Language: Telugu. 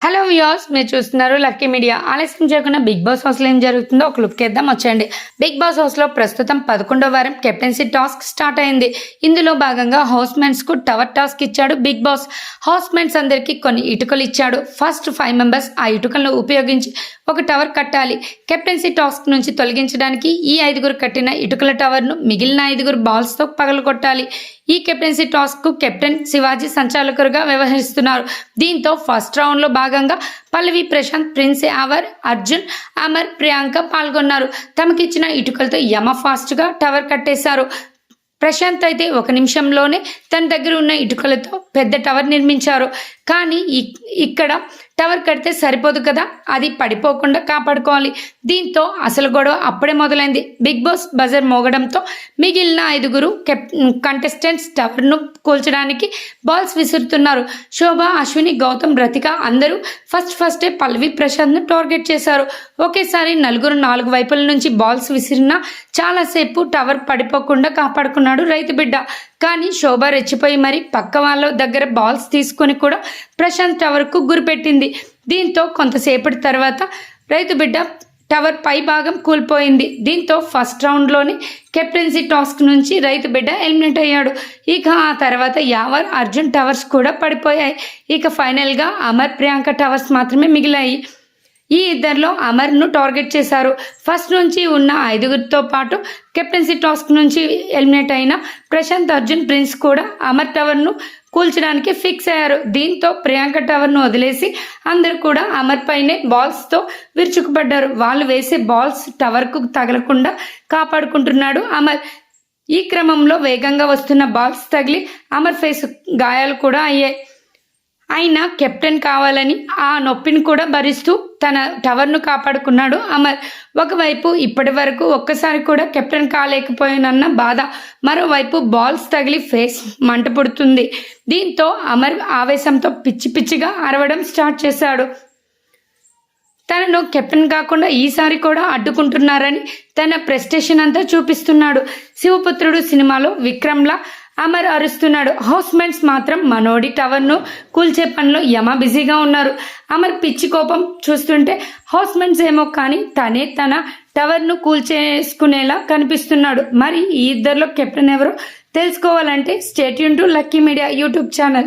హలో వ్యూయర్స్, మీరు చూస్తున్నారు లక్కీ మీడియా. ఆలస్యం చేయకుండా బిగ్ బాస్ హౌస్లో ఏం జరుగుతుందో ఒక లుక్ వేద్దాం వచ్చేయండి. బిగ్ బాస్ హౌస్లో ప్రస్తుతం 11వ వారం కెప్టెన్సీ టాస్క్ స్టార్ట్ అయింది. ఇందులో భాగంగా హౌస్మెంట్స్కు టవర్ టాస్క్ ఇచ్చాడు బిగ్ బాస్. హౌస్మెంట్స్ అందరికీ కొన్ని ఇటుకలు ఇచ్చాడు. ఫస్ట్ 5 మెంబర్స్ ఆ ఇటుకలను ఉపయోగించి ఒక టవర్ కట్టాలి. కెప్టెన్సీ టాస్క్ నుంచి తొలగించడానికి ఈ 5గురు కట్టిన ఇటుకల టవర్ను మిగిలిన 5గురు బాల్స్తో పగలగొట్టాలి. ఈ కెప్టెన్సీ టాస్క్ కెప్టెన్ శివాజీ సంచాలకులుగా వ్యవహరిస్తున్నారు. దీంతో ఫస్ట్ రౌండ్లో భాగంగా పల్లవి, ప్రశాంత్, ప్రిన్స్ యావర్, అర్జున్, అమర్, ప్రియాంక పాల్గొన్నారు. తమకిచ్చిన ఇటుకలతో యమ ఫాస్ట్గా టవర్ కట్టేశారు. ప్రశాంత్ అయితే 1 నిమిషంలోనే తన దగ్గర ఉన్న ఇటుకలతో పెద్ద టవర్ నిర్మించారు. కానీ ఇక్కడ టవర్ కడితే సరిపోదు కదా, అది పడిపోకుండా కాపాడుకోవాలి. దీంతో అసలు గొడవ అప్పుడే మొదలైంది. బిగ్ బాస్ బజర్ మోగడంతో మిగిలిన 5గురు కంటెస్టెంట్స్ టవర్ను కూల్చడానికి బాల్స్ విసురుతున్నారు. శోభ, అశ్విని, గౌతమ్, రతిక అందరూ ఫస్టే పల్లవి, ప్రశాంత్ను టార్గెట్ చేశారు. ఒకేసారి 4 వైపుల నుంచి బాల్స్ విసిరినా చాలాసేపు టవర్ పడిపోకుండా కాపాడుకున్నాడు రైతు బిడ్డ. కానీ శోభ రెచ్చిపోయి మరి పక్క వాళ్ళ దగ్గర బాల్స్ తీసుకొని కూడా ప్రశాంత్ టవర్కు గురిపెట్టింది. దీంతో కొంతసేపటి తర్వాత రైతు బిడ్డ టవర్ పై భాగం కూలిపోయింది. దీంతో ఫస్ట్ రౌండ్లోనే కెప్టెన్సీ టాస్క్ నుంచి రైతు బిడ్డ ఎలిమినేట్ అయ్యాడు. ఇక ఆ తర్వాత యావర్, అర్జున్ టవర్స్ కూడా పడిపోయాయి. ఇక ఫైనల్గా అమర్, ప్రియాంక టవర్స్ మాత్రమే మిగిలాయి. ఈ ఇద్దరిలో అమర్ను టార్గెట్ చేశారు. ఫస్ట్ నుంచి ఉన్న 5గురితో పాటు కెప్టెన్సీ టాస్క్ నుంచి ఎలిమినేట్ అయిన ప్రశాంత్, అర్జున్, ప్రిన్స్ కూడా అమర్ టవర్ను కూల్చడానికి ఫిక్స్ అయ్యారు. దీంతో ప్రియాంక టవర్ను వదిలేసి అందరూ కూడా అమర్ పైనే బాల్స్తో విరుచుకుపడ్డారు. వాళ్ళు వేసే బాల్స్ టవర్కు తగలకుండా కాపాడుకుంటున్నాడు అమర్. ఈ క్రమంలో వేగంగా వస్తున్న బాల్స్ తగిలి అమర్ ఫేస్ గాయాలు కూడా అయ్యాయి. అయినా కెప్టెన్ కావాలని ఆ నొప్పిని కూడా భరిస్తూ తన టవర్ను కాపాడుకున్నాడు అమర్. ఒకవైపు ఇప్పటి వరకు ఒక్కసారి కూడా కెప్టెన్ కాలేకపోయినన్న బాధ, మరోవైపు బాల్స్ తగిలి ఫేస్ మంట పుడుతుంది. దీంతో అమర్ ఆవేశంతో పిచ్చిగా అరవడం స్టార్ట్ చేశాడు. తనను కెప్టెన్ కాకుండా ఈసారి కూడా అడ్డుకుంటున్నారని తన ప్రెస్టేషన్ అంతా చూపిస్తున్నాడు. శివపుత్రుడు సినిమాలో విక్రమ్లా అమర్ అరుస్తున్నాడు. హౌస్మెంట్స్ మాత్రం మనోడి టవర్ను కూల్చే పనిలో యమ బిజీగా ఉన్నారు. అమర్ పిచ్చి కోపం చూస్తుంటే హౌస్మెంట్స్ ఏమో కానీ తనే తన టవర్ను కూల్చేసుకునేలా కనిపిస్తున్నాడు. మరి ఈ ఇద్దరిలో కెప్టెన్ ఎవరో తెలుసుకోవాలంటే stay tune to lucky media YouTube channel.